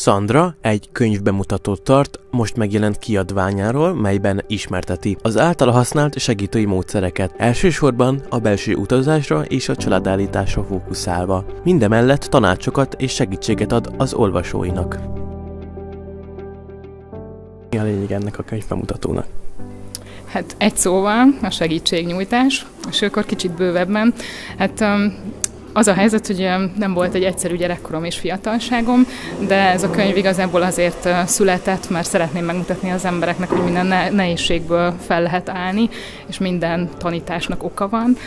Szandra egy könyvbemutatót tart most megjelent kiadványáról, melyben ismerteti az általa használt segítői módszereket, elsősorban a belső utazásra és a családállításra fókuszálva. Mindemellett tanácsokat és segítséget ad az olvasóinak. Mi a lényeg ennek a könyvbemutatónak? Hát egy szóval a segítségnyújtás, és akkor kicsit bővebben. Az a helyzet, hogy nem volt egy egyszerű gyerekkorom és fiatalságom, de ez a könyv igazából azért született, mert szeretném megmutatni az embereknek, hogy minden nehézségből fel lehet állni, és minden tanításnak oka van,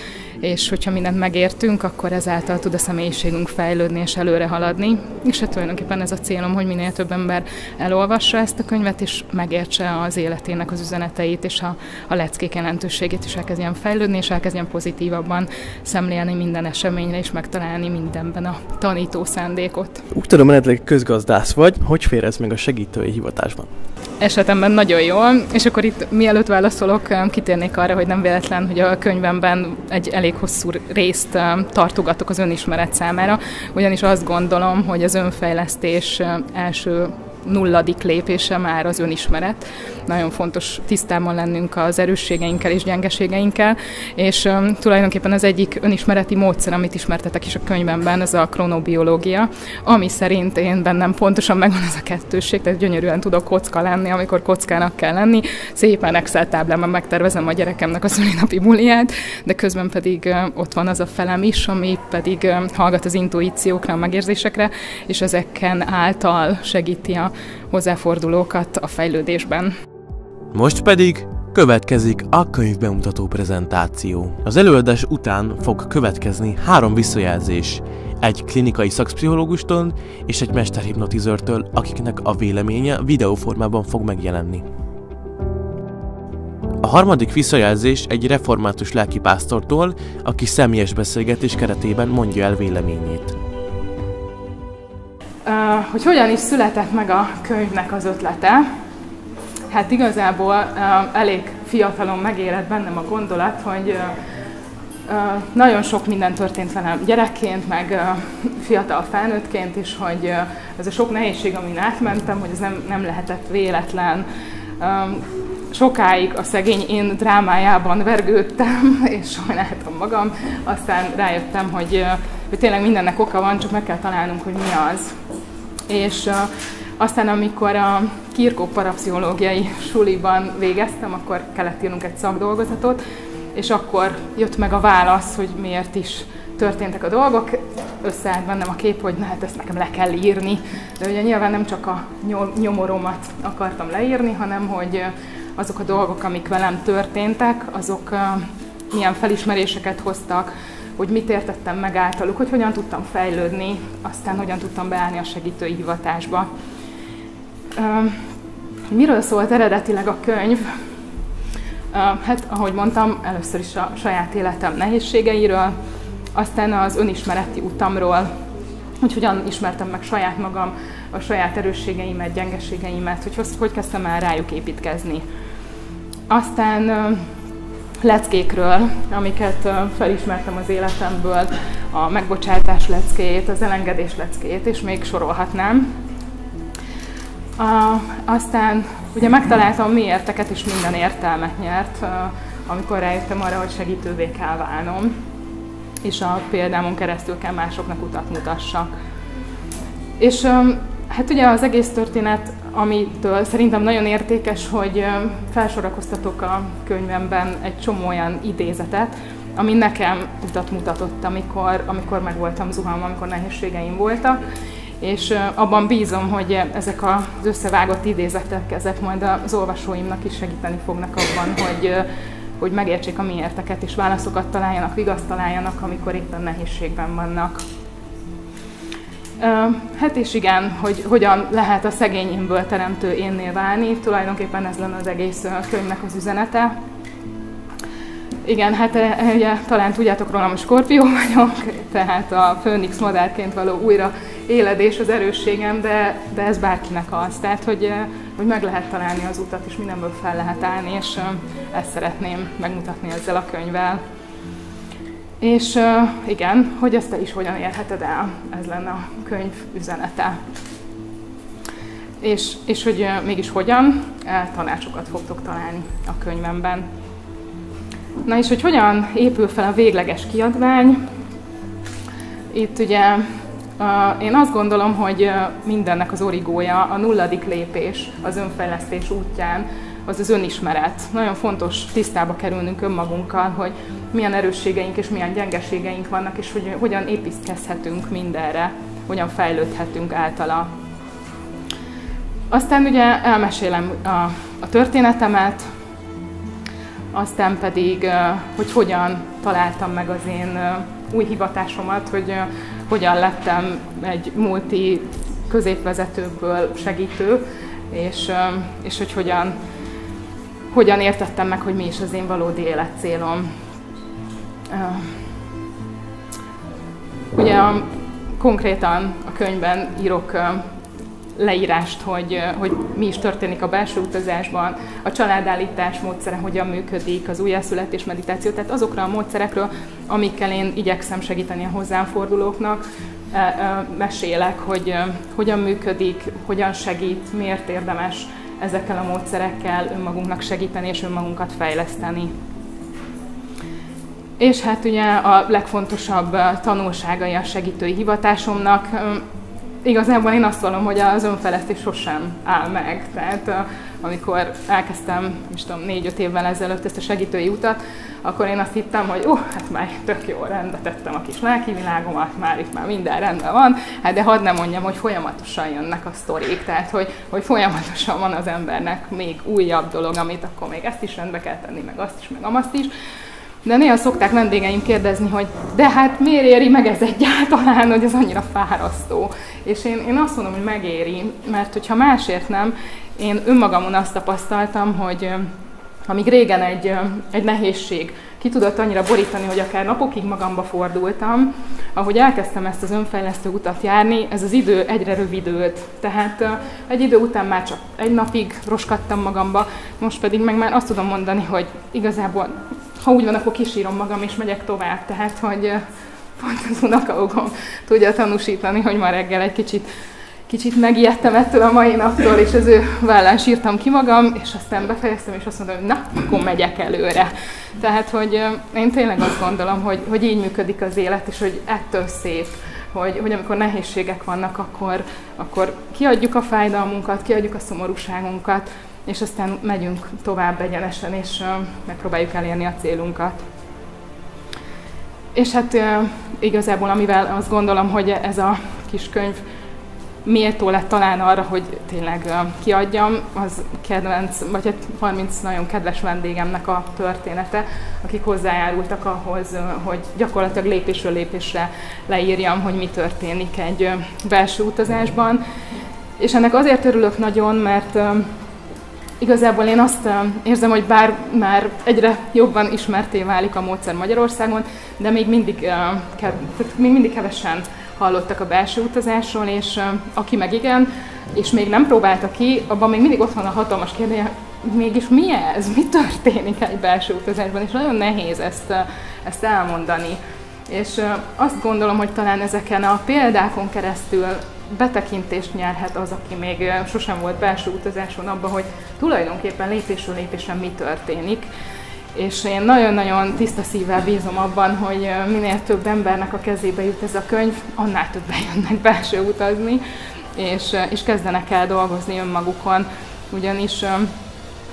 és hogyha mindent megértünk, akkor ezáltal tud a személyiségünk fejlődni és előre haladni. És hát tulajdonképpen ez a célom, hogy minél több ember elolvassa ezt a könyvet, és megértse az életének az üzeneteit, és a leckék jelentőségét, és elkezdjen fejlődni, és elkezdjen pozitívabban szemlélni minden eseményre, és megtalálni mindenben a tanító szándékot. Úgy tudom, eredetileg közgazdász vagy, hogy fér ez meg a segítői hivatásban? Esetemben nagyon jól, és akkor itt mielőtt válaszolok, kitérnék arra, hogy nem véletlen, hogy a könyvemben egy elég hosszú részt tartogatok az önismeret számára, ugyanis azt gondolom, hogy az önfejlesztés első nulladik lépése már az önismeret. Nagyon fontos tisztában lennünk az erősségeinkkel és gyengeségeinkkel, és tulajdonképpen az egyik önismereti módszer, amit ismertetek is a könyvemben, ez a kronobiológia, ami szerint én bennem pontosan megvan ez a kettősség, tehát gyönyörűen tudok kocka lenni, amikor kockának kell lenni. Szépen Excel táblában megtervezem a gyerekemnek a szülinapi buliját, de közben pedig ott van az a felem is, ami pedig hallgat az intuíciókra, a megérzésekre, és ezeken által segíti a hozzáfordulókat a fejlődésben. Most pedig következik a könyvbemutató prezentáció. Az előadás után fog következni 3 visszajelzés, egy klinikai szakpszichológustól és egy mesterhipnotizőrtől, akiknek a véleménye videóformában fog megjelenni. A harmadik visszajelzés egy református lelkipásztortól, aki személyes beszélgetés keretében mondja el véleményét. Hogy hogyan is született meg a könyvnek az ötlete? Hát igazából elég fiatalon megérett bennem a gondolat, hogy nagyon sok minden történt velem gyerekként, meg fiatal felnőttként is, hogy ez a sok nehézség, amin átmentem, hogy ez nem lehetett véletlen. Sokáig a szegény én drámájában vergődtem, és sajnáltam magam, aztán rájöttem, hogy tényleg mindennek oka van, csak meg kell találnunk, hogy mi az. És aztán, amikor a Kirkó parapszichológiai suliban végeztem, akkor kellett írnunk egy szakdolgozatot, és akkor jött meg a válasz, hogy miért is történtek a dolgok. Összeállt bennem a kép, hogy hát ezt nekem le kell írni. De ugye nyilván nem csak a nyomoromat akartam leírni, hanem hogy azok a dolgok, amik velem történtek, azok milyen felismeréseket hoztak, hogy mit értettem meg általuk, hogy hogyan tudtam fejlődni, aztán hogyan tudtam beállni a segítői hivatásba. Miről szólt eredetileg a könyv? Hát, ahogy mondtam, először is a saját életem nehézségeiről, aztán az önismereti utamról, hogy hogyan ismertem meg saját magam, a saját erősségeimet, gyengeségeimet, hogy kezdtem el rájuk építkezni. Aztán leckékről, amiket felismertem az életemből, a megbocsátás leckét, az elengedés leckét, és még sorolhatnám. Aztán ugye megtaláltam miérteket, és minden értelmet nyert, amikor rájöttem arra, hogy segítővé kell válnom, és a példámon keresztül kell másoknak utat mutassak. És hát ugye az egész történet, amitől szerintem nagyon értékes, hogy felsorakoztatok a könyvemben egy csomó olyan idézetet, ami nekem utat mutatott, amikor meg voltam zuhanva, amikor nehézségeim voltak, és abban bízom, hogy ezek az összevágott idézetek, ezek majd az olvasóimnak is segíteni fognak abban, hogy megértsék a miérteket, és válaszokat találjanak, vigaszt találjanak, amikor éppen nehézségben vannak. Hát és igen, hogy hogyan lehet a szegényimből teremtő énnél válni, tulajdonképpen ez lenne az egész könyvnek az üzenete. Igen, hát ugye, talán tudjátok rólam, hogy Skorpió vagyok, tehát a Főnix madárként való újra éledés az erősségem, de ez bárkinek az, tehát hogy meg lehet találni az utat, és mindenből fel lehet állni, és ezt szeretném megmutatni ezzel a könyvvel. És igen, hogy ezt te is hogyan érheted el, ez lenne a könyv üzenete. és hogy mégis hogyan, tanácsokat fogtok találni a könyvemben. Na és hogy hogyan épül fel a végleges kiadvány? Itt ugye én azt gondolom, hogy mindennek az origója, a 0. lépés az önfejlesztés útján, az önismeret. Nagyon fontos tisztába kerülnünk önmagunkkal, hogy milyen erősségeink és milyen gyengeségeink vannak, és hogy hogyan építkezhetünk mindenre, hogyan fejlődhetünk általa. Aztán ugye elmesélem a történetemet, aztán pedig, hogy hogyan találtam meg az én új hivatásomat, hogy hogyan lettem egy multi középvezetőből segítő, és hogy hogyan értettem meg, hogy mi is az én valódi életcélom. Ugye konkrétan a könyvben írok leírást, hogy mi is történik a belső utazásban, a családállítás módszere hogyan működik, az újjászületés meditáció, tehát azokra a módszerekről, amikkel én igyekszem segíteni a hozzám fordulóknak, mesélek, hogy hogyan működik, hogyan segít, miért érdemes ezekkel a módszerekkel önmagunknak segíteni és önmagunkat fejleszteni. És hát ugye a legfontosabb tanulságai a segítői hivatásomnak. Igazából én azt vallom, hogy az önfejlesztés sosem áll meg. Tehát amikor elkezdtem, 4-5 évvel ezelőtt ezt a segítői utat, akkor én azt hittem, hogy hát már tök jól rendbe tettem a kis lelki világomat, itt már minden rendben van, hát de hadd ne mondjam, hogy folyamatosan jönnek a sztorik, tehát hogy folyamatosan van az embernek még újabb dolog, amit akkor még ezt is rendbe kell tenni, meg azt is, meg amazt is. De néha szokták vendégeim kérdezni, hogy de hát miért éri meg ez egyáltalán, hogy ez annyira fárasztó. És én azt mondom, hogy megéri, mert hogyha másért nem, én önmagamon azt tapasztaltam, hogy amíg régen egy nehézség ki tudott annyira borítani, hogy akár napokig magamba fordultam, ahogy elkezdtem ezt az önfejlesztő utat járni, ez az idő egyre rövidült. Tehát egy idő után már csak egy napig roskadtam magamba, most pedig meg már azt tudom mondani, hogy igazából, ha úgy van, akkor kisírom magam és megyek tovább. Tehát, hogy pont az unokahúgom tudja tanúsítani, hogy ma reggel egy kicsit megijedtem ettől a mai naptól, és az ő vállán sírtam ki magam, és aztán befejeztem, és azt mondom, hogy na, akkor megyek előre. Tehát, hogy én tényleg azt gondolom, hogy így működik az élet, és hogy ettől szép, hogy amikor nehézségek vannak, akkor kiadjuk a fájdalmunkat, kiadjuk a szomorúságunkat, és aztán megyünk tovább egyenesen, és megpróbáljuk elérni a célunkat. És hát igazából, amivel azt gondolom, hogy ez a kis könyv méltó lett talán arra, hogy tényleg kiadjam, az kedvenc, vagy hát 30 nagyon kedves vendégemnek a története, akik hozzájárultak ahhoz, hogy gyakorlatilag lépésről lépésre leírjam, hogy mi történik egy belső utazásban. És ennek azért örülök nagyon, mert igazából én azt érzem, hogy bár már egyre jobban ismertté válik a módszer Magyarországon, de még mindig kevesen hallottak a belső utazásról, és aki meg igen, és még nem próbálta ki, abban még mindig ott van a hatalmas kérdés, mégis mi ez? Mi történik egy belső utazásban? És nagyon nehéz ezt elmondani. És azt gondolom, hogy talán ezeken a példákon keresztül betekintést nyerhet az, aki még sosem volt belső utazáson abba, hogy tulajdonképpen lépésről lépésre mi történik. És én nagyon-nagyon tiszta szívvel bízom abban, hogy minél több embernek a kezébe jut ez a könyv, annál többen jönnek belső utazni, és kezdenek el dolgozni önmagukon. Ugyanis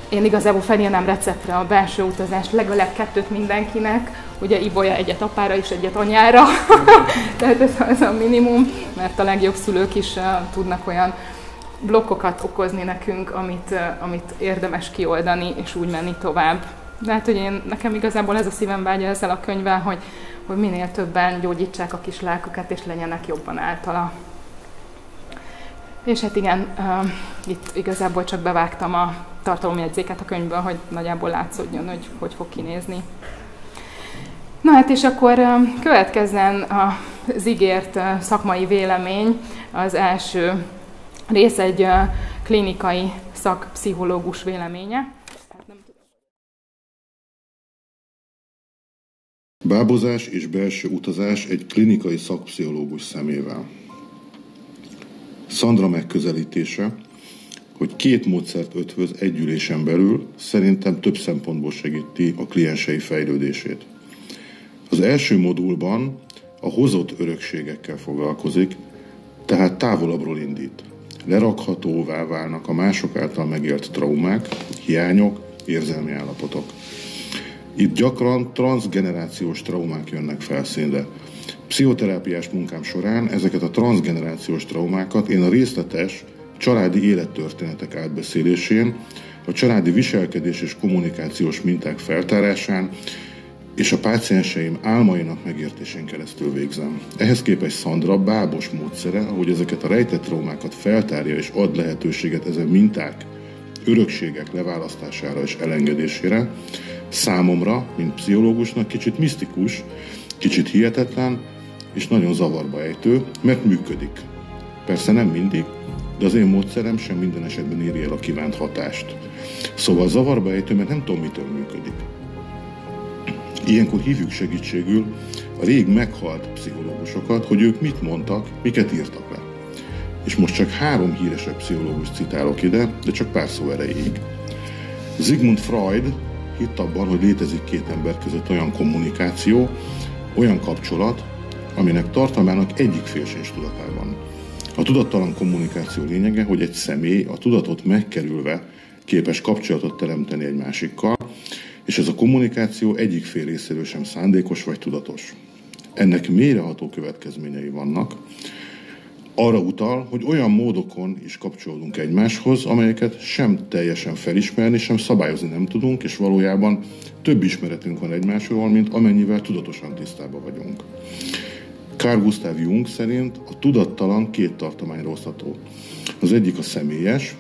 én igazából felírnám receptre a belső utazást, legalább 2 mindenkinek, ugye Ibolya egyet apára és egyet anyára, tehát ez a minimum, mert a legjobb szülők is tudnak olyan blokkokat okozni nekünk, amit érdemes kioldani és úgy menni tovább. De hát, hogy nekem igazából ez a szívem vágya ezzel a könyvvel, hogy minél többen gyógyítsák a kis lelküket, és legyenek jobban általa. És hát igen, itt igazából csak bevágtam a tartalomjegyzéket a könyvből, hogy nagyjából látszódjon, hogy fog kinézni. Na hát, és akkor következzen az ígért szakmai vélemény. Az első rész egy klinikai szakpszichológus véleménye. Bábozás és belső utazás egy klinikai szakpszichológus szemével. Szandra megközelítése. hogy két módszert ötvöz egy ülésen belül, szerintem több szempontból segíti a kliensei fejlődését. Az első modulban a hozott örökségekkel foglalkozik, tehát távolabbról indít. Lerakhatóvá válnak a mások által megélt traumák, hiányok, érzelmi állapotok. Itt gyakran transzgenerációs traumák jönnek felszínre. Pszichoterápiás munkám során ezeket a transzgenerációs traumákat én a részletes családi élettörténetek átbeszélésén, a családi viselkedés és kommunikációs minták feltárásán és a pácienseim álmainak megértésén keresztül végzem. Ehhez képest Szandra bábos módszere, ahogy ezeket a rejtett traumákat feltárja és ad lehetőséget ezen minták, örökségek leválasztására és elengedésére, számomra, mint pszichológusnak kicsit misztikus, kicsit hihetetlen és nagyon zavarba ejtő, mert működik. Persze nem mindig, de az én módszerem sem minden esetben éri el a kívánt hatást. Szóval zavarba ejtő, mert nem tudom, mitől működik. Ilyenkor hívjuk segítségül a rég meghalt pszichológusokat, hogy ők mit mondtak, miket írtak le. És most csak 3 híresebb pszichológus citálok ide, de csak pár szó erejéig. Sigmund Freud hitt abban, hogy létezik két ember között olyan kommunikáció, olyan kapcsolat, aminek tartalmának egyik fél sincs tudatában. A tudattalan kommunikáció lényege, hogy egy személy a tudatot megkerülve képes kapcsolatot teremteni egy másikkal, és ez a kommunikáció egyik fél részéről sem szándékos vagy tudatos. Ennek mélyreható következményei vannak. Arra utal, hogy olyan módokon is kapcsolódunk egymáshoz, amelyeket sem teljesen felismerni, sem szabályozni nem tudunk, és valójában több ismeretünk van egymásról, mint amennyivel tudatosan tisztában vagyunk. Carl Gustav Jung szerint a tudattalan két tartományra osztható. Az egyik a személyes,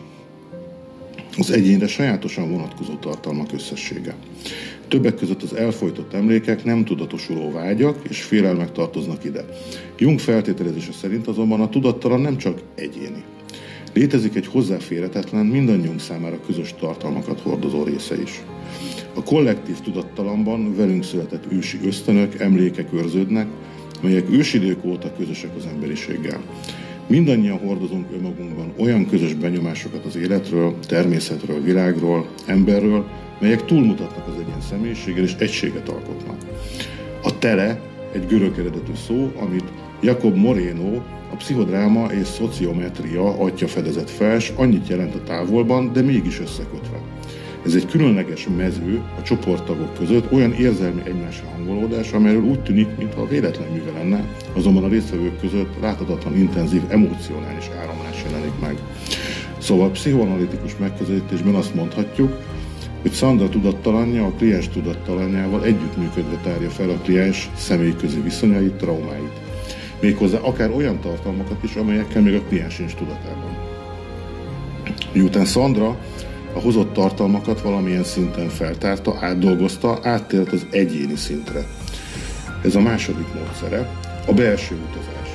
az egyénre sajátosan vonatkozó tartalmak összessége. Többek között az elfojtott emlékek, nem tudatosuló vágyak és félelmek tartoznak ide. Jung feltételezése szerint azonban a tudattalan nem csak egyéni. Létezik egy hozzáférhetetlen, mindannyiunk számára közös tartalmakat hordozó része is. A kollektív tudattalamban velünk született ősi ösztönök, emlékek őrződnek, melyek ősidők óta közösek az emberiséggel. Mindannyian hordozunk önmagunkban olyan közös benyomásokat az életről, természetről, világról, emberről, melyek túlmutatnak az egyén személyiséggel és egységet alkotnak. A tele egy görög eredetű szó, amit Jacob Moreno, a pszichodráma és szociometria atya fedezett fel, s annyit jelent a távolban, de mégis összekötve. Ez egy különleges mező a csoporttagok között, olyan érzelmi egymásra hangolódás, amelyről úgy tűnik, mintha véletlen műve lenne, azonban a résztvevők között láthatatlan, intenzív, emocionális áramlás jelenik meg. Szóval pszichoanalitikus megközelítésben azt mondhatjuk, hogy Szandra tudattalanja a kliens tudattalanjával együttműködve tárja fel a kliens személyközi viszonyait, traumáit. Méghozzá akár olyan tartalmakat is, amelyekkel még a kliens sincs tudatában. Miután Szandra a hozott tartalmakat valamilyen szinten feltárta, átdolgozta, áttért az egyéni szintre. Ez a második módszere, a belső utazás.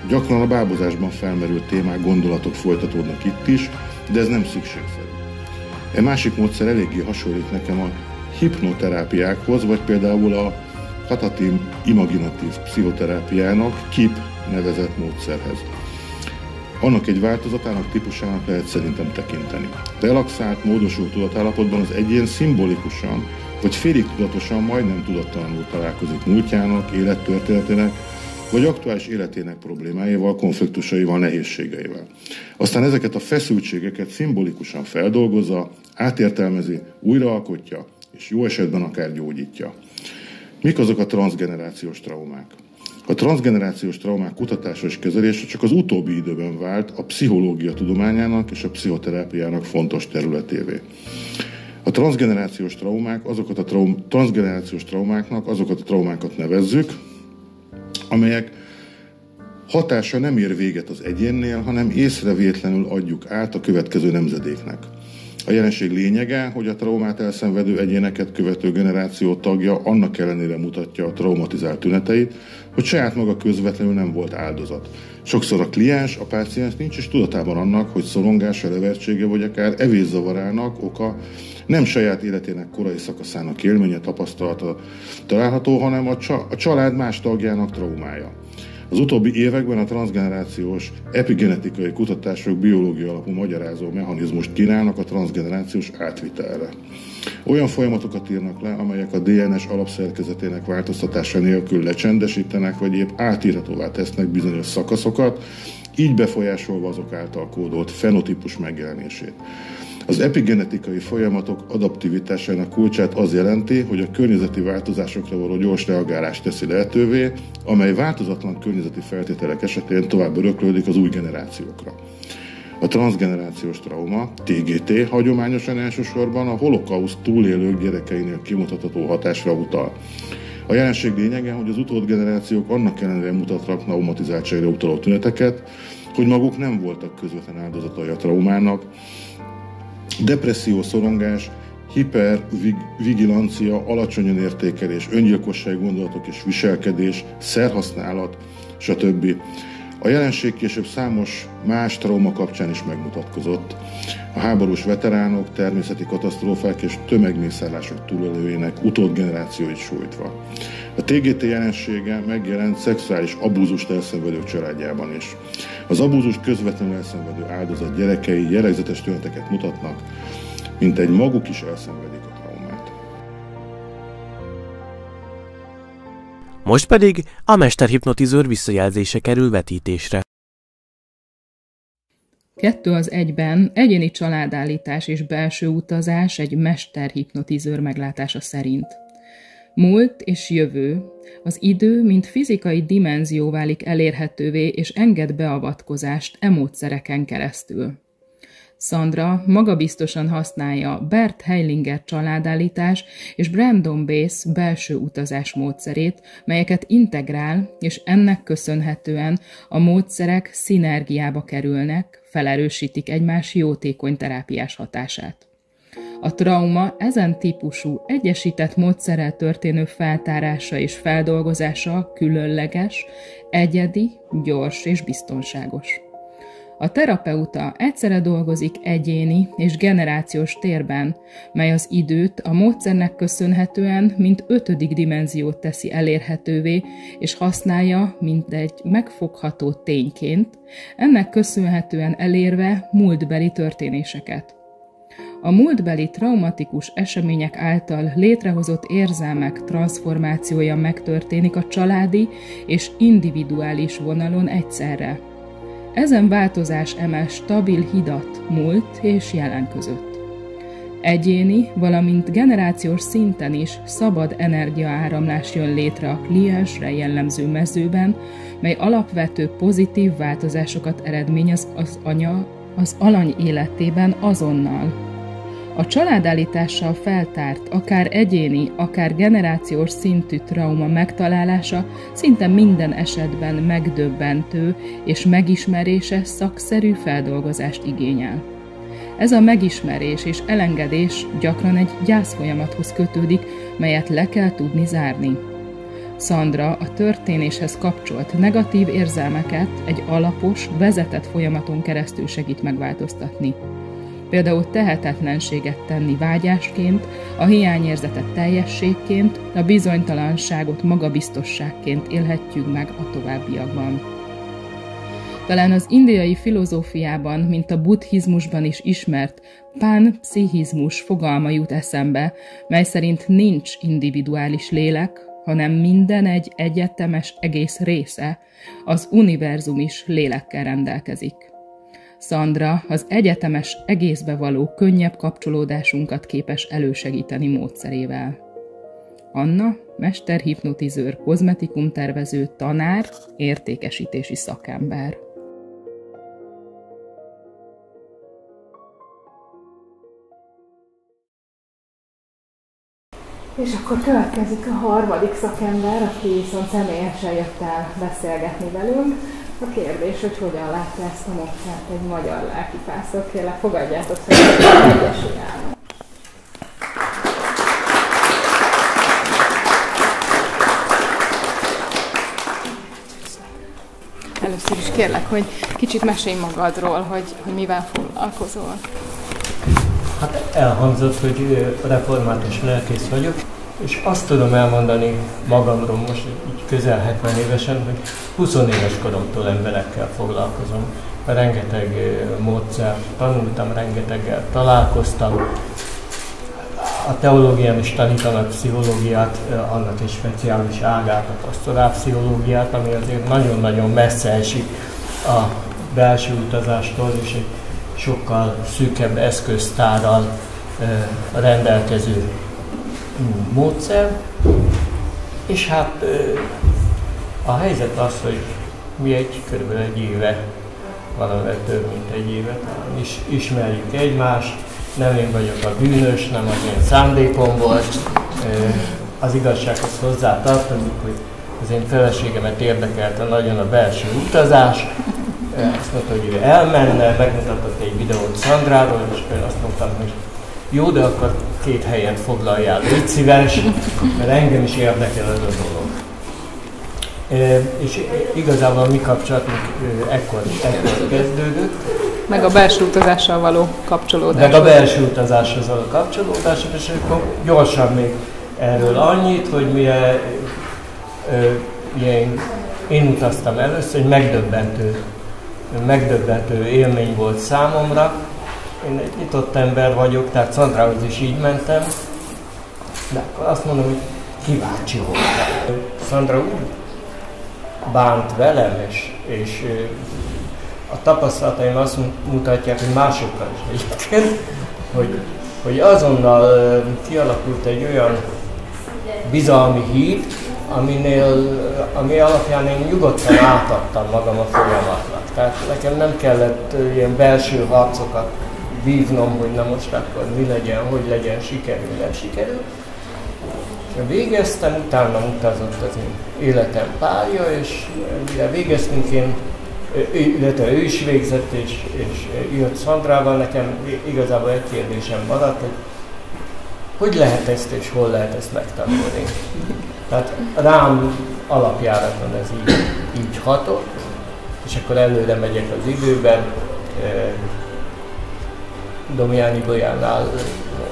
Gyakran a bábozásban felmerült témák, gondolatok folytatódnak itt is, de ez nem szükségszerű. Egy másik módszer eléggé hasonlít nekem a hipnoterápiákhoz, vagy például a katatim imaginatív pszichoterápiának, KIP nevezett módszerhez. Annak egy változatának, típusának lehet szerintem tekinteni. Relaxált, módosult tudatállapotban az egyén szimbolikusan, vagy félig tudatosan, majdnem tudattalanul találkozik múltjának, élettörténetének, vagy aktuális életének problémáival, konfliktusaival, nehézségeivel. Aztán ezeket a feszültségeket szimbolikusan feldolgozza, átértelmezi, újraalkotja, és jó esetben akár gyógyítja. Mik azok a transzgenerációs traumák? A transzgenerációs traumák kutatása és kezelése csak az utóbbi időben vált a pszichológia tudományának és a pszichoterápiának fontos területévé. A transzgenerációs traumák, transzgenerációs traumáknak azokat a traumákat nevezzük, amelyek hatása nem ér véget az egyénnél, hanem észrevétlenül adjuk át a következő nemzedéknek. A jelenség lényege, hogy a traumát elszenvedő egyéneket követő generáció tagja annak ellenére mutatja a traumatizált tüneteit, hogy saját maga közvetlenül nem volt áldozat. Sokszor a kliens, a páciens nincs is tudatában annak, hogy szorongása, levertsége vagy akár evészavarának oka nem saját életének korai szakaszának élménye, tapasztalata található, hanem a család más tagjának traumája. Az utóbbi években a transzgenerációs epigenetikai kutatások biológia alapú magyarázó mechanizmust kínálnak a transzgenerációs átvitelre. Olyan folyamatokat írnak le, amelyek a DNS alapszerkezetének változtatása nélkül lecsendesítenek, vagy épp átírhatóvá tesznek bizonyos szakaszokat, így befolyásolva azok által kódolt fenotípus megjelenését. Az epigenetikai folyamatok adaptivitásának kulcsát az jelenti, hogy a környezeti változásokra való gyors reagálást teszi lehetővé, amely változatlan környezeti feltételek esetén tovább öröklődik az új generációkra. A transzgenerációs trauma, TGT, hagyományosan elsősorban a holokauszt túlélők gyerekeinél kimutatható hatásra utal. A jelenség lényege, hogy az utódgenerációk annak ellenére mutatnak traumatizáltságra utaló tüneteket, hogy maguk nem voltak közvetlen áldozatai a traumának. Depresszió, szorongás, hipervigilancia, alacsony önértékelés, öngyilkosság gondolatok és viselkedés, szerhasználat, stb. A jelenség később számos más trauma kapcsán is megmutatkozott. A háborús veteránok, természeti katasztrófák és tömegmészárlások túlélőjének utódgenerációit sújtva. A TGT jelensége megjelent szexuális abúzust elszenvedők családjában is. Az abúzust közvetlenül elszenvedő áldozat gyerekei jellegzetes tüneteket mutatnak, mint egy maguk is elszenvedik a traumát. Most pedig a mesterhipnotizőr visszajelzése kerül vetítésre. 2 az 1-ben egyéni családállítás és belső utazás egy mesterhipnotizőr meglátása szerint. Múlt és jövő, az idő, mint fizikai dimenzió válik elérhetővé és enged beavatkozást módszereken keresztül. Sandra magabiztosan használja Bert Hellinger családállítás és Brandon Bass belső utazás módszerét, melyeket integrál, és ennek köszönhetően a módszerek szinergiába kerülnek, felerősítik egymás jótékony terápiás hatását. A trauma ezen típusú egyesített módszerrel történő feltárása és feldolgozása különleges, egyedi, gyors és biztonságos. A terapeuta egyszerre dolgozik egyéni és generációs térben, mely az időt a módszernek köszönhetően mint 5. dimenziót teszi elérhetővé, és használja, mint egy megfogható tényként, ennek köszönhetően elérve múltbeli történéseket. A múltbeli traumatikus események által létrehozott érzelmek transzformációja megtörténik a családi és individuális vonalon egyszerre. Ezen változás emel stabil hidat múlt és jelen között. Egyéni, valamint generációs szinten is szabad energiaáramlás jön létre a kliensre jellemző mezőben, mely alapvető pozitív változásokat eredményez az alany életében azonnal. A családállítással feltárt, akár egyéni, akár generációs szintű trauma megtalálása szinte minden esetben megdöbbentő és megismerése szakszerű feldolgozást igényel. Ez a megismerés és elengedés gyakran egy gyászfolyamathoz kötődik, melyet le kell tudni zárni. Sandra a történéshez kapcsolt negatív érzelmeket egy alapos, vezetett folyamaton keresztül segít megváltoztatni. Például tehetetlenséget tenni vágyásként, a hiányérzetet teljességként, a bizonytalanságot magabiztosságként élhetjük meg a továbbiakban. Talán az indiai filozófiában, mint a buddhizmusban is ismert pánpszichizmus fogalma jut eszembe, mely szerint nincs individuális lélek, hanem minden egy egyetemes egész része, az univerzum is lélekkel rendelkezik. Sandra az egyetemes egészbe való könnyebb kapcsolódásunkat képes elősegíteni módszerével. Anna, mesterhipnotizőr, kozmetikumtervező, tanár, értékesítési szakember. És akkor következik a harmadik szakember, aki viszont személyesen jött el beszélgetni velünk. A kérdés, hogy hogyan látja ezt a módszert egy magyar lelkipásztor. Kérlek, fogadjátok szerintem egyesülálni. Először is kérlek, hogy kicsit mesélj magadról, hogy mivel foglalkozol. Hát elhangzott, hogy református lelkész vagyok. És azt tudom elmondani magamról most így közel 70 évesen, hogy 20 éves koromtól emberekkel foglalkozom. Rengeteg módszert tanultam, rengeteggel találkoztam. A teológián is tanítanak pszichológiát, annak egy speciális ágát, a pastorálpszichológiát, ami azért nagyon-nagyon messze esik a belső utazástól, és egy sokkal szűkebb eszköztárral rendelkező módszer. És hát a helyzet az, hogy mi körülbelül egy éve, valamivel több mint egy éve is ismerjük egymást. Nem én vagyok a bűnös, nem az én szándékom volt. Az igazsághoz hozzátartozik, hogy az én feleségemet érdekelte nagyon a belső utazás. Azt mondta, hogy ő elmenne, megmutatott egy videót Szandráról, és azt mondtam, hogy jó, de akkor 2 helyen foglaljál, légy szíves, mert engem is érdekel ez a dolog. És igazából a mi kapcsolatunk ekkor kezdődött. Meg a belső utazással való kapcsolódás. Meg a belső utazáshoz való kapcsolódás, és akkor gyorsan még erről annyit, hogy én utaztam először, egy megdöbbentő élmény volt számomra. Én egy nyitott ember vagyok, tehát Szandrához is így mentem, de akkor azt mondom, hogy kíváncsi voltam. Szandra úgy bánt velem, és a tapasztalataim azt mutatják, hogy másokkal is egyébként, hogy azonnal kialakult egy olyan bizalmi híd, ami alapján én nyugodtan átadtam magam a folyamatnak. Tehát nekem nem kellett ilyen belső harcokat vívnom, hogy na most akkor mi legyen, hogy legyen, sikerül. És végeztem, utána utazott az én életem pálya, és mire végeztünk, illetve ő is végzett, és jött Szandrával, nekem igazából egy kérdésem maradt, hogy lehet ezt és hol lehet ezt megtanulni. Tehát rám alapjáraton ez így hatott, és akkor előre megyek az időben. Domián Ibolyánál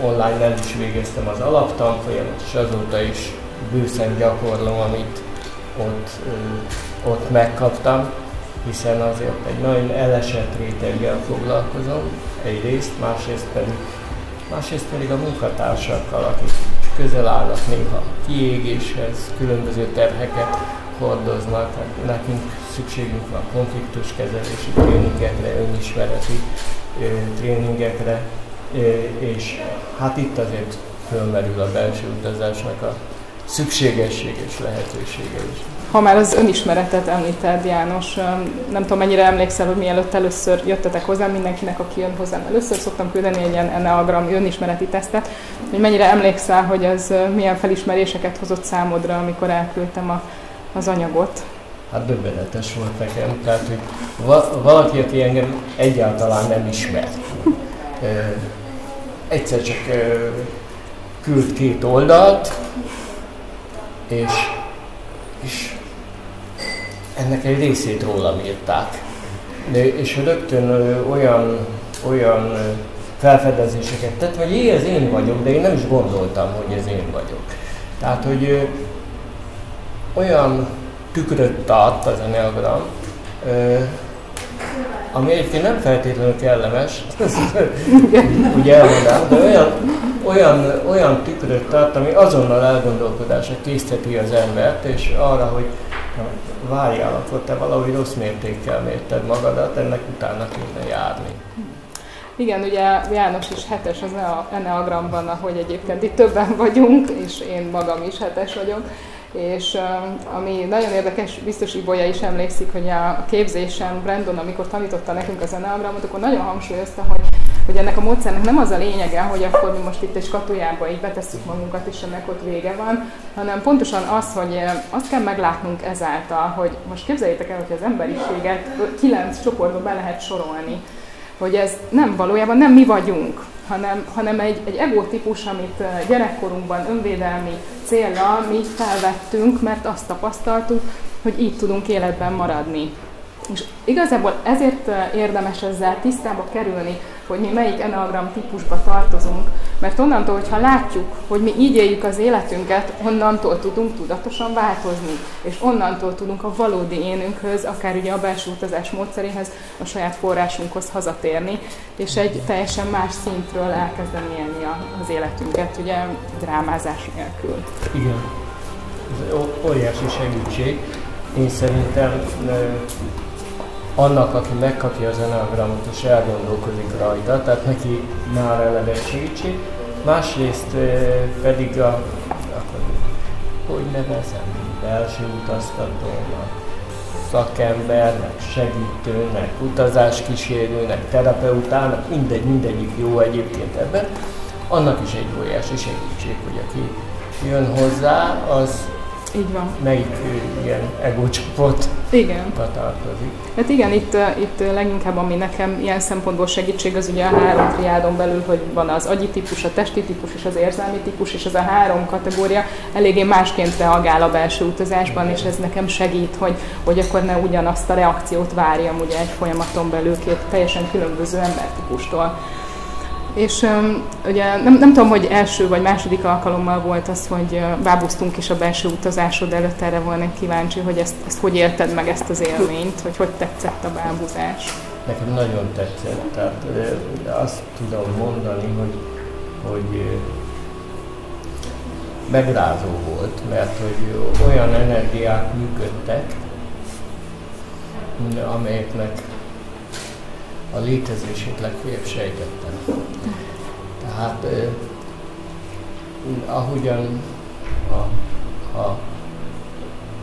online el is végeztem az alaptanfolyamat, és azóta is bőszen gyakorlom, amit ott megkaptam, hiszen azért egy nagyon elesett réteggel foglalkozom egyrészt, másrészt pedig a munkatársakkal, akik közel állnak néha kiégéshez, különböző terheket hordoznak. Nekünk szükségünk van konfliktuskezelési tréningekre, önismereti tréningekre, és hát itt azért fölmerül a belső utazásnak a szükségessége és lehetősége is. Ha már az önismeretet említed, János, nem tudom, mennyire emlékszel, hogy mielőtt először jöttetek hozzám, mindenkinek, aki jön hozzám, először szoktam küldeni egy ilyen Enneagram önismereti tesztet, hogy mennyire emlékszel, hogy ez milyen felismeréseket hozott számodra, amikor elküldtem az anyagot. Hát döbbenetes volt nekem, tehát hogy valaki, aki engem egyáltalán nem ismer, egyszer csak küld 2 oldalt, és ennek egy részét rólam írták. És rögtön olyan felfedezéseket tett, hogy ez én vagyok, de én nem is gondoltam, hogy ez én vagyok. Tehát, hogy olyan tükröt tart az Enneagram, ami egyébként nem feltétlenül kellemes, ugye elmondám, de olyan tükröt tart, ami azonnal elgondolkodásra készteti az embert, és arra, hogy várjál, akkor te valahogy rossz mértékkel mérted magadat, ennek utána kéne járni. Igen, ugye János is 7-es az Enneagramban, ahogy egyébként itt többen vagyunk, és én magam is 7-es vagyok. És ami nagyon érdekes, biztos Ibolya is emlékszik, hogy a képzésen Brandon, amikor tanította nekünk az Enneagramot, akkor nagyon hangsúlyozta, hogy ennek a módszernek nem az a lényege, hogy akkor mi most itt egy skatujába így betesszük magunkat, és ennek ott vége van, hanem pontosan az, hogy azt kell meglátnunk ezáltal, hogy most képzeljétek el, hogy az emberiséget 9 csoportba be lehet sorolni, hogy ez nem valójában nem mi vagyunk, hanem egy egótípus, amit gyerekkorunkban önvédelmi céllal mi felvettünk, mert azt tapasztaltuk, hogy így tudunk életben maradni. És igazából ezért érdemes ezzel tisztába kerülni, hogy mi melyik enneagram típusba tartozunk, mert onnantól, hogyha látjuk, hogy mi így éljük az életünket, onnantól tudunk tudatosan változni, és onnantól tudunk a valódi énünkhöz, akár ugye a belső utazás módszeréhez, a saját forrásunkhoz hazatérni, és egy teljesen más szintről elkezdeni élni az életünket, ugye drámázás nélkül. Igen, ez óriási segítség. Én szerintem annak, aki megkapja az enneagramot és elgondolkozik rajta, tehát neki már eleve segítség. Másrészt pedig hogy nevezem, belső utaztatónak, szakembernek, segítőnek, utazáskísérőnek, terapeutának, mindegyik jó egyébként ebben. Annak is egy óriási segítség, hogy aki jön hozzá, az így van. Melyik ilyen egócsoportba tartozik? Hát igen, itt leginkább ami nekem ilyen szempontból segítség, az ugye a 3 triádon belül, hogy van az agyi típus, a testi típus és az érzelmi típus, és ez a 3 kategória eléggé másként reagál a belső utazásban, és ez nekem segít, hogy akkor ne ugyanazt a reakciót várjam ugye egy folyamaton belül 2 teljesen különböző embertípustól. És ugye nem tudom, hogy első vagy második alkalommal volt az, hogy bábúztunk is a belső utazásod előtt, erre volnék kíváncsi, hogy ezt hogy élted meg, ezt az élményt, hogy tetszett a bábúzás? Nekem nagyon tetszett, tehát azt tudom mondani, hogy megrázó volt, mert hogy olyan energiák működtek, amelyeknek a létezését legfeljebb sejtettem. Tehát ahogyan a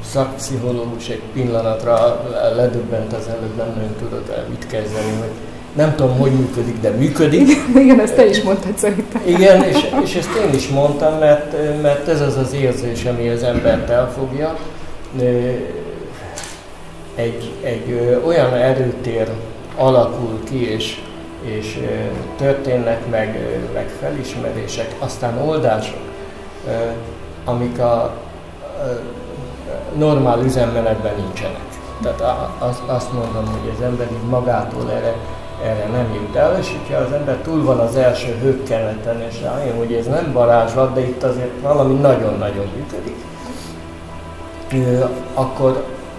szakpszichológus egy pillanatra ledöbbent az előbb, nem nagyon tudott el mit kezdeni, hogy nem tudom, hogy működik, de működik. Igen, ezt te is mondtad szerintem. Igen, és ezt én is mondtam, mert ez az az érzés, ami az embert elfogja. Egy olyan erőtér alakul ki, és történnek meg felismerések, aztán oldások, amik a normál üzemmenetben nincsenek. Tehát azt mondom, hogy az ember így magától erre nem jut el, és hogyha az ember túl van az első hökkeneten, és rájön, hogy ez nem varázslat, de itt azért valami nagyon-nagyon működik,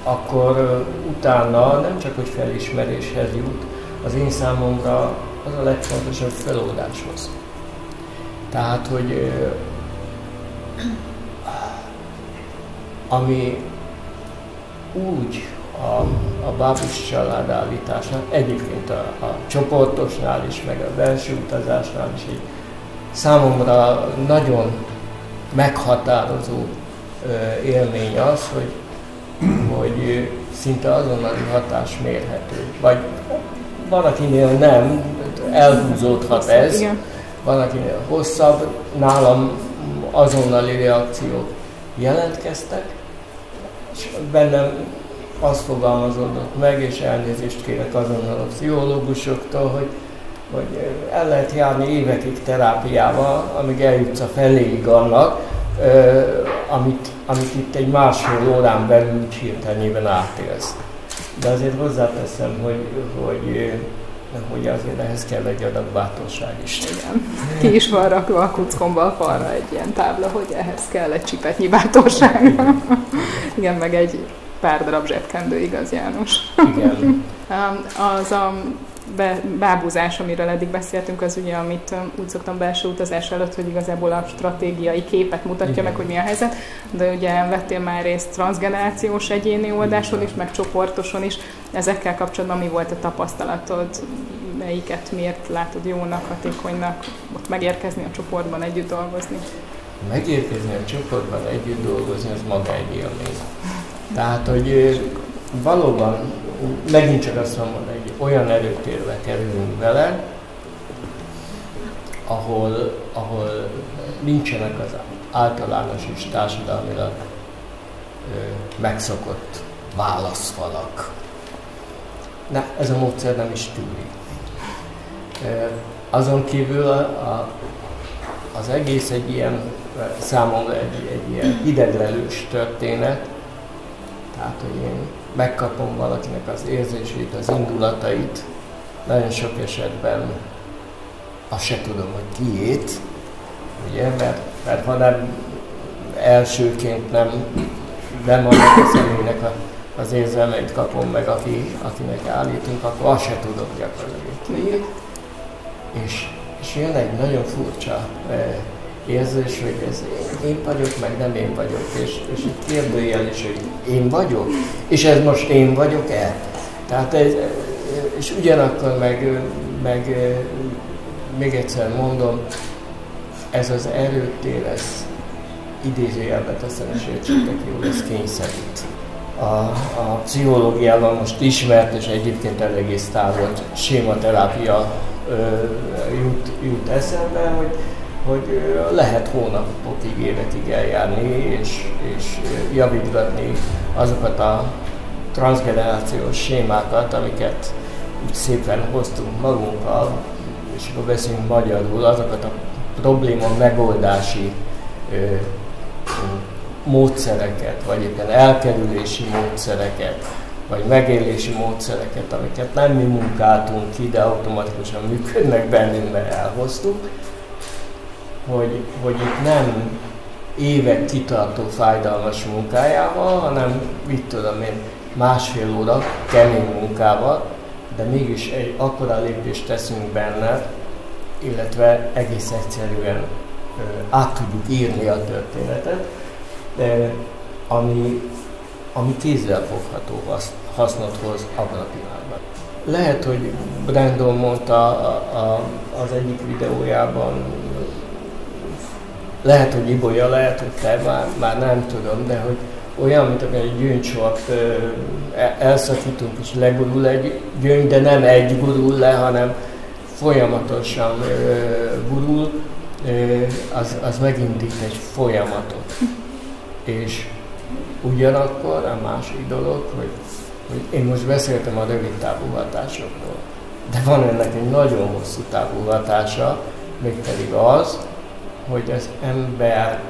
akkor utána nem csak, hogy felismeréshez jut, az én számomra az a legfontosabb feloldáshoz. Tehát, hogy ami úgy a bábus család állításnál, egyébként a csoportosnál is, meg a belső utazásnál is egy számomra nagyon meghatározó élmény az, hogy szinte azonnali hatás mérhető. Vagy van, akinél nem, elhúzódhat ez, van, akinél hosszabb, nálam azonnali reakciók jelentkeztek, és bennem az fogalmazódott meg, és elnézést kérek azonnal a pszichológusoktól, hogy el lehet járni évekig terápiával, amíg eljutsz a feléig annak, amit itt egy másfél órán belül hirtelenében átélsz. De azért hozzáteszem, hogy azért ehhez kell egy adag bátorság is. Igen. Ki is van rakva a kuckomba a falra egy ilyen tábla, hogy ehhez kell egy csipetnyi bátorság. Igen, meg egy pár darab zsebkendő, igaz, János? Igen. Az a bábúzás, amiről eddig beszéltünk, az ugye, amit úgy szoktam belső utazás előtt, hogy igazából a stratégiai képet mutatja igen. meg, hogy mi a helyzet, de ugye vettél már részt transzgenerációs egyéni oldáson is, meg csoportoson is. Ezekkel kapcsolatban mi volt a tapasztalatod? Melyiket miért látod jónak, hatékonynak ott megérkezni a csoportban, együtt dolgozni? Megérkezni a csoportban, együtt dolgozni, az maga egy élmény. Tehát, hogy valóban megint csak azt mondom, egy olyan erőtérbe kerülünk vele, ahol nincsenek az általános és társadalmilag megszokott válaszfalak. Na, ez a módszer nem is tűnik. Azon kívül az egész egy ilyen, számomra egy ilyen hideglelős történet, tehát, hogy én megkapom valakinek az érzését, az indulatait, nagyon sok esetben azt se tudom, hogy kiét, ugye, mert ha nem elsőként nem annak a személynek az érzelmeit kapom meg, akinek állítunk, akkor azt se tudom gyakorlatilag. És jön egy nagyon furcsa érzés, hogy ez én vagyok, meg nem én vagyok, és itt kérdőjel is, hogy én vagyok, és ez most én vagyok-e? Tehát és ugyanakkor meg még egyszer mondom, ez az erőtér, ez idézőjelbe teszem, és értsétek jól, ez kényszerít. A pszichológiában most ismert, és egyébként az egész távol sématerápia jut eszembe, hogy lehet hónapokig, évekig eljárni, és javítgatni azokat a transzgenerációs sémákat, amiket szépen hoztunk magunkkal, és akkor beszélünk magyarul, azokat a probléma megoldási módszereket, vagy éppen elkerülési módszereket, vagy megélési módszereket, amiket nem mi munkáltunk ki, de automatikusan működnek bennünk, mert elhoztuk, hogy itt nem évek kitartó fájdalmas munkájával, hanem mit tudom én, másfél óra kemény munkával, de mégis egy akkora lépést teszünk benne, illetve egész egyszerűen át tudjuk írni a történetet, ami kézzelfogható hasznot hoz abban a pillanatban. Lehet, hogy Brandon mondta az egyik videójában, lehet, hogy Ibolya, lehet, hogy te, már nem tudom, de hogy olyan, mint egy gyöngysort elszakítunk és legurul egy gyöngy, de nem egy gurul le, hanem folyamatosan gurul, az megindít egy folyamatot. És ugyanakkor a másik dolog, hogy én most beszéltem a rövid távú hatásokról, de van ennek egy nagyon hosszú távú hatása, mégpedig az, hogy az ember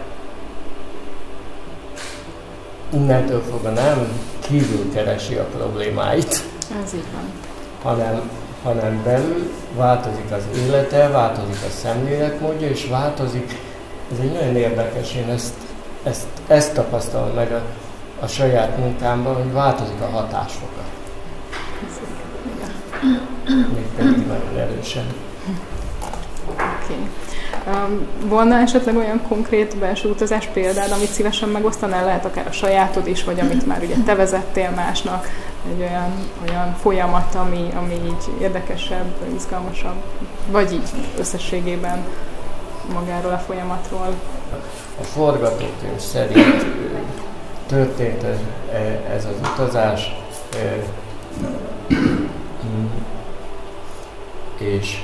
innentől fogva nem kívül keresi a problémáit, ez így van. hanem belül változik az élete, változik a szemléletmódja, és változik, ez egy nagyon érdekes, én ezt tapasztalom meg a saját munkámban, hogy változik a hatásfoka. Mégpedig nagyon erősen. Okay. Volna esetleg olyan konkrét belső utazás példád, amit szívesen megosztanál, lehet akár a sajátod is, vagy amit már ugye te vezettél másnak, egy olyan folyamat, ami így érdekesebb, izgalmasabb, vagy így összességében magáról a folyamatról? A forgatókönyv szerint történt ez az utazás, és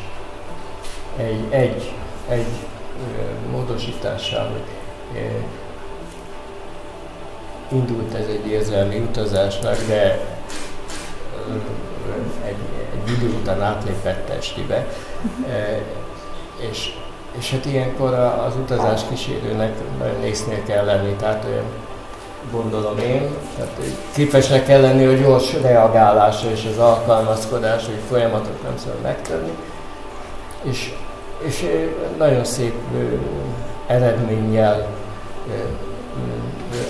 egy módosítással, hogy indult ez egy érzelmi utazásnak, de egy idő után átlépett testibe, és hát ilyenkor az utazás kísérőnek nagyon észnél kell lenni, tehát gondolom én, tehát képesnek kell lenni a gyors reagálásra és az alkalmazkodásra, hogy folyamatot nem szabad megtenni, és nagyon szép eredménnyel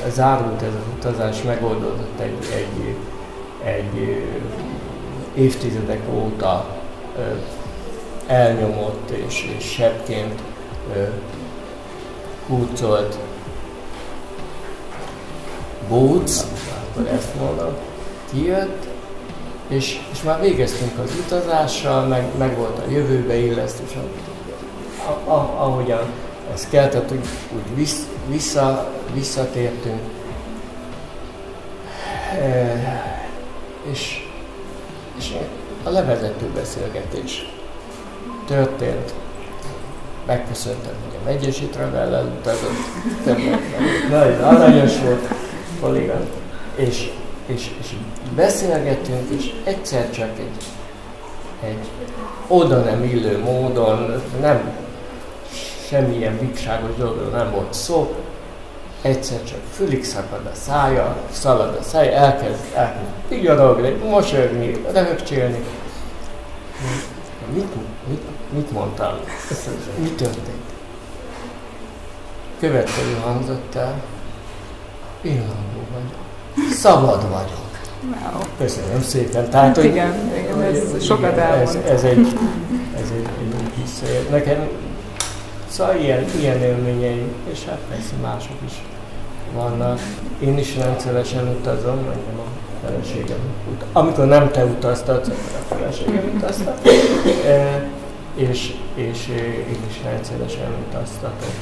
zárult ez az utazás, megoldódott egy évtizedek óta elnyomott és sebként hurcolt bóc, akkor ezt mondom, kijött, és már végeztünk az utazással, meg volt a jövőbe illesztés, ahogyan ez kell, tehát úgy visszatértünk, és a levezető beszélgetés történt. Megköszöntem, hogy a Megyesi Travellel utazott, nagyon aranyos volt kolléga, és beszélgettünk, és egyszer csak egy oda nem illő módon, nem semmilyen vikságos dologról nem volt szó, egyszer csak fülig szakad a szája, szalad a szája, elkezd vigyorogni, mosolyogni, röhögcsélni. Mit mondtam? Mi történt? Következő hangzott el, pillangó vagyok, szabad vagyok. Wow. Köszönöm szépen. Tehát, igen, ez sokat elmond. Ez egy visszaér. Nekem szóval ilyen élményeim, és hát persze mások is vannak. Én is rendszeresen utazom, engem a feleségem amikor nem te utaztatsz, a feleségem utaztat, és én is rendszeresen utaztatok.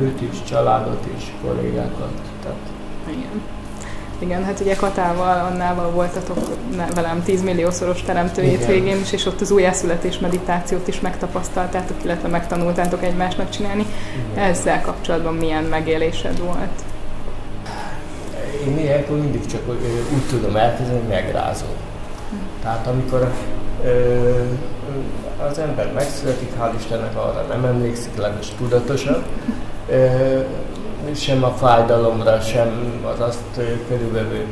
Őt is, családot is, kollégákat. Tehát. Igen, hát ugye Katával, Annával voltatok velem 10 milliószoros teremtő hétvégén is, és ott az újjászületés meditációt is megtapasztaltátok, illetve megtanultátok egymásnak csinálni. Igen. Ezzel kapcsolatban milyen megélésed volt? Én ilyenkor mindig csak úgy tudom elkezdeni, megrázom. Tehát amikor az ember megszületik, hál' Istennek arra nem emlékszik, legalábbis tudatosan, sem a fájdalomra, sem az azt körülbelül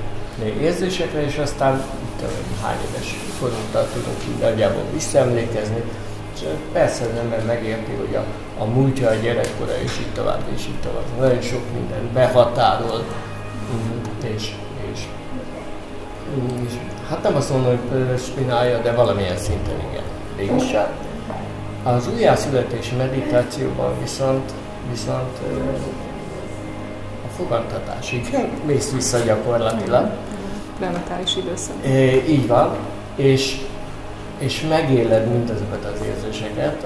érzésekre, és aztán hány éves korunktól tudunk így nagyjából visszaemlékezni. És persze az ember megérti, hogy a múltja, a gyerekkora, és így tovább, és így tovább. Nagyon sok minden behatárol, és hát nem azt mondom, hogy spinálja, de valamilyen szinten igen. Mégis az újjászületési meditációban viszont a fogantatásig mész vissza gyakorlatilag. Prenatális időszak. Így van, és megéled mindazokat az érzéseket,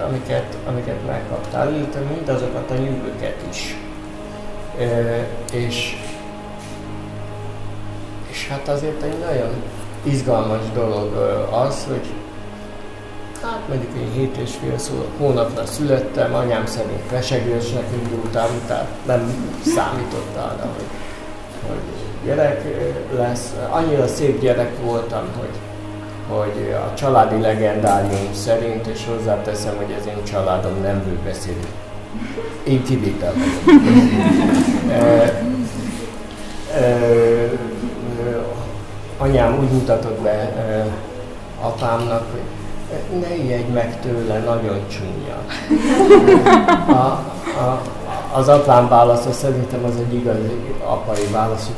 amiket megkaptál, illetve mindazokat a nyűgöket is. És hát azért egy nagyon izgalmas dolog az, hogy hát mondjuk én 7,5 hónapra születtem, anyám szerint vesegősnek indultam, tehát nem számított arra, hogy gyerek lesz. Annyira szép gyerek voltam, hogy a családi legendárium szerint, és hozzáteszem, hogy az én családom nem bőbeszélő. Én kivétel vagyok. Anyám úgy mutatott be apámnak, hogy ne ijedj meg tőle, nagyon csúnya. Az apám válasza szerintem az egy igazi apai válasz, hogy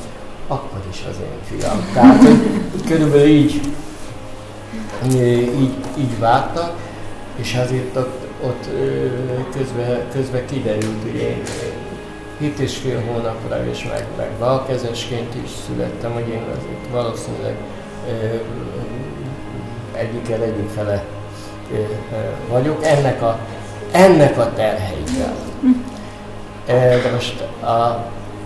akkor is az én fiam. Tehát körülbelül így vártak, és azért ott közben kiderült, hogy én 7,5 hónapra és meg balkezesként is születtem, hogy én azért valószínűleg egyik fele vagyok ennek a terheivel. De most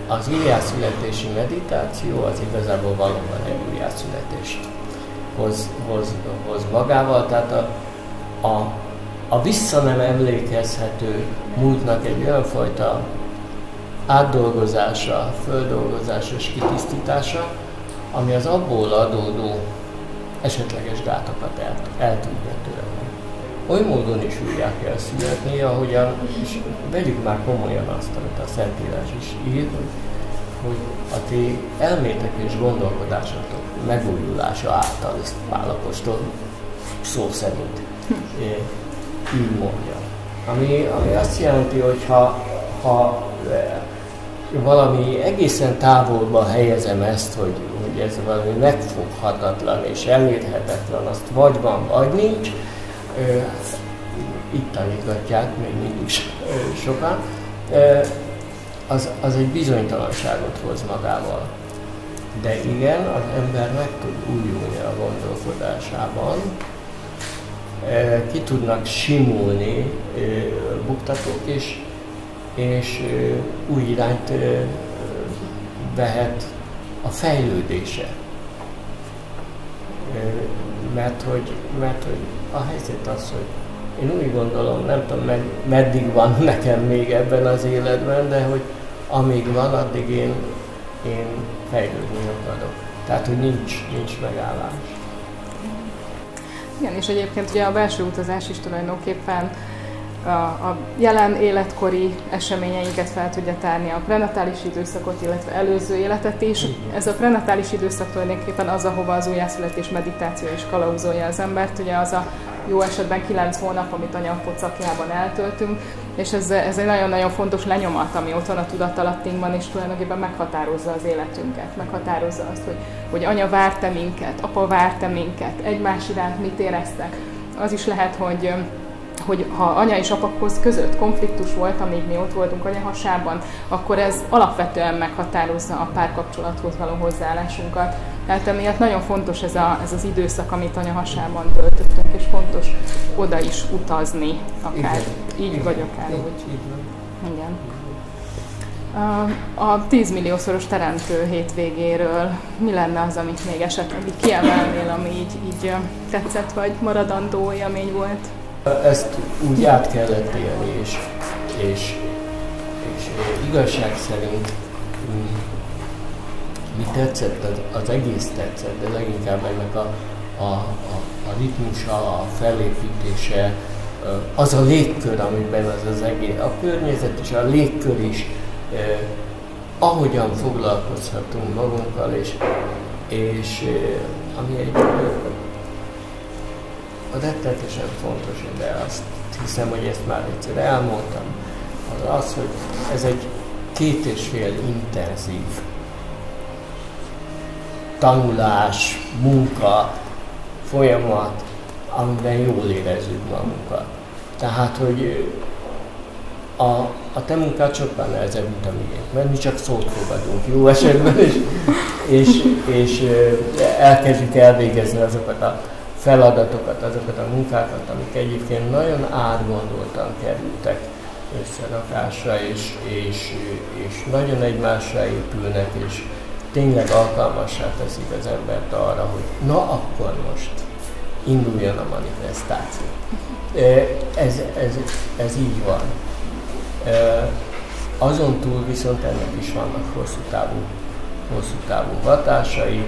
az újjászületési meditáció az igazából valóban egy újjászületést hoz magával, tehát a vissza nem emlékezhető múltnak egy olyan fajta átdolgozása, földolgozása és kitisztítása, ami az abból adódó esetleges gátakat el tudja törölni. Oly módon is újjá kell születni, ahogyan, és vegyük már komolyan azt, amit a Szentírás is ír, hogy a ti elmétek és gondolkodásatok megújulása által, ezt Pál apostol szó szerint így mondja. Ami azt jelenti, hogy ha valami egészen távolba helyezem ezt, hogy ez valami megfoghatatlan és elérhetetlen, azt vagy van, vagy nincs, itt tanítgatják még mindig sokan, az egy bizonytalanságot hoz magával. De igen, az ember meg tud újulni a gondolkodásában, ki tudnak simulni buktatók, és új irányt vehet a fejlődése. Mert hogy a helyzet az, hogy én úgy gondolom, nem tudom meddig van nekem még ebben az életben, de hogy amíg van, addig én fejlődni akarok. Tehát, hogy nincs megállás. Igen, és egyébként ugye a belső utazás is tulajdonképpen a jelen életkori eseményeinket fel tudja tárni, a prenatális időszakot, illetve előző életet is. Ez a prenatális időszak tulajdonképpen az, ahova az újjászületés meditáció is kalauzolja az embert. Ugye az a jó esetben 9 hónap, amit anya pocakjában eltöltünk, és ez egy nagyon-nagyon fontos lenyomat, ami ott van a tudatalattinkban, és tulajdonképpen meghatározza az életünket, meghatározza azt, hogy anya vár-e minket, apa vár-e minket, egymás iránt mit éreztek. Az is lehet, hogy ha anya és apa között konfliktus volt, amíg mi ott voltunk anyahasában, akkor ez alapvetően meghatározza a párkapcsolathoz való hozzáállásunkat. Tehát emiatt nagyon fontos ez az időszak, amit anyahasában töltöttünk, és fontos oda is utazni, akár így vagy akár úgy. Igen. A 10 milliószoros teremtő hétvégéről mi lenne az, amit még esetleg kiemelnél, ami így tetszett, vagy maradandó élmény volt? Ezt úgy át kellett élni, és igazság szerint mi tetszett, az egész tetszett, de leginkább ennek a ritmusa, a fellépítése, az a légkör, amiben az egész, a környezet és a légkör is, ahogyan foglalkozhatunk magunkkal, és ami rettenetesen fontos, de azt hiszem, hogy ezt már egyszer elmondtam, az, hogy ez egy 2,5 intenzív tanulás, munka, folyamat, amiben jól érezzük magunkat. Tehát, hogy a te munkád sokkal nehezebb, mint a miénk, mert mi csak szót fogadunk jó esetben, és elkezdjük elvégezni azokat a feladatokat, azokat a munkákat, amik egyébként nagyon átgondoltan kerültek összerakásra, és nagyon egymásra épülnek, és tényleg alkalmassá teszik az embert arra, hogy na akkor most induljon a manifestáció. Ez így van. Azon túl viszont ennek is vannak hosszú távú hatásai,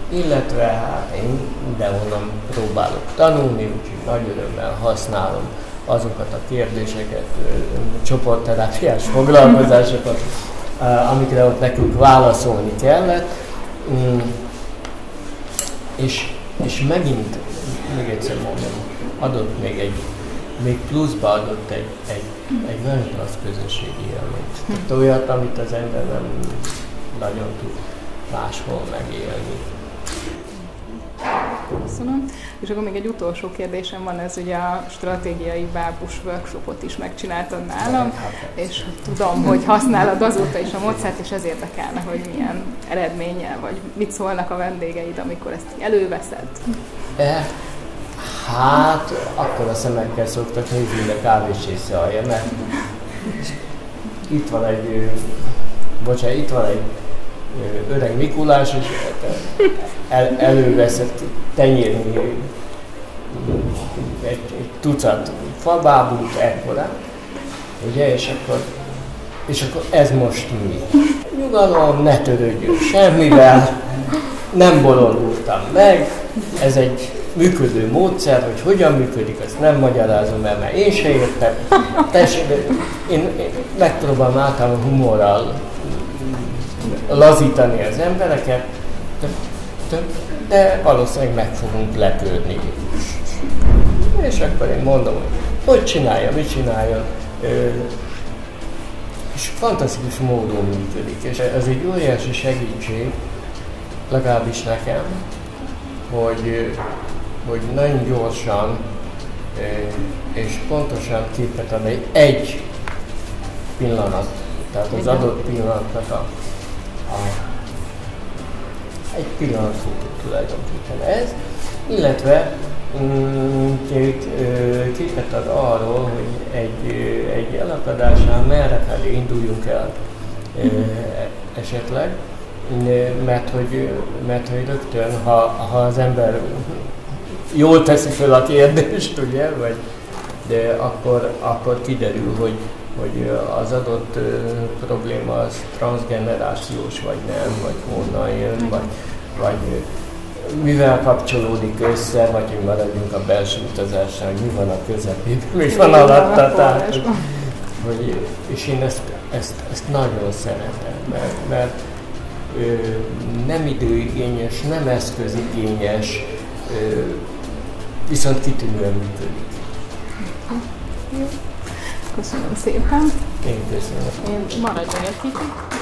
illetve hát én mindenhonnan próbálok tanulni, úgyhogy nagy örömmel használom azokat a kérdéseket, csoportterápiás foglalkozásokat, amikre ott nekünk válaszolni kellett. És megint, még egyszer mondom, adott még pluszba adott egy nagyon klassz közösségi élményt. Tehát olyat, amit az ember nem nagyon tud máshol megélni. Köszönöm. És akkor még egy utolsó kérdésem van, ez ugye a stratégiai bábus workshopot is megcsináltad nálam, és tudom, hogy használod azóta is a módszert, és ez érdekelne, hogy milyen eredménnyel, vagy mit szólnak a vendégeid, amikor ezt előveszed. Hát, akkor a szemekkel szoktak nézni, de kávés csésze alja, mert itt van egy öreg Mikulás, és előveszett tenyérni egy tucat fabábút ekkorán, ugye, és akkor ez most mi? Nyugalom, ne törődjünk semmivel, nem bolondultam meg, ez egy működő módszer, hogy hogyan működik, azt nem magyarázom el, mert én se értem. Tessék, én megpróbálom általában humorral lazítani az embereket, de valószínűleg meg fogunk lepődni. És akkor én mondom, hogy csinálja, mit csináljon, és fantasztikus módon működik, és ez egy óriási segítség, legalábbis nekem, hogy nagyon gyorsan és pontosan képet ad egy pillanat, tehát az adott pillanatnak egy pillanatfotó tulajdonképpen ez, illetve képet ad arról, hogy egy elakadásnál merrefelé induljunk el esetleg, mert hogy rögtön, ha az ember jól teszi fel a kérdést, ugye, de akkor kiderül, hogy az adott probléma az transzgenerációs vagy nem, vagy honnan jön, vagy mivel kapcsolódik össze, vagy hogy maradjunk a belső utazásnál, hogy mi van a közepében, mi van alatta, tehát, és én ezt nagyon szeretem, mert nem időigényes, nem eszközigényes, viszont kitűnően működik. Köszönöm szépen. Én köszönöm. Én maradjon egy kicsit.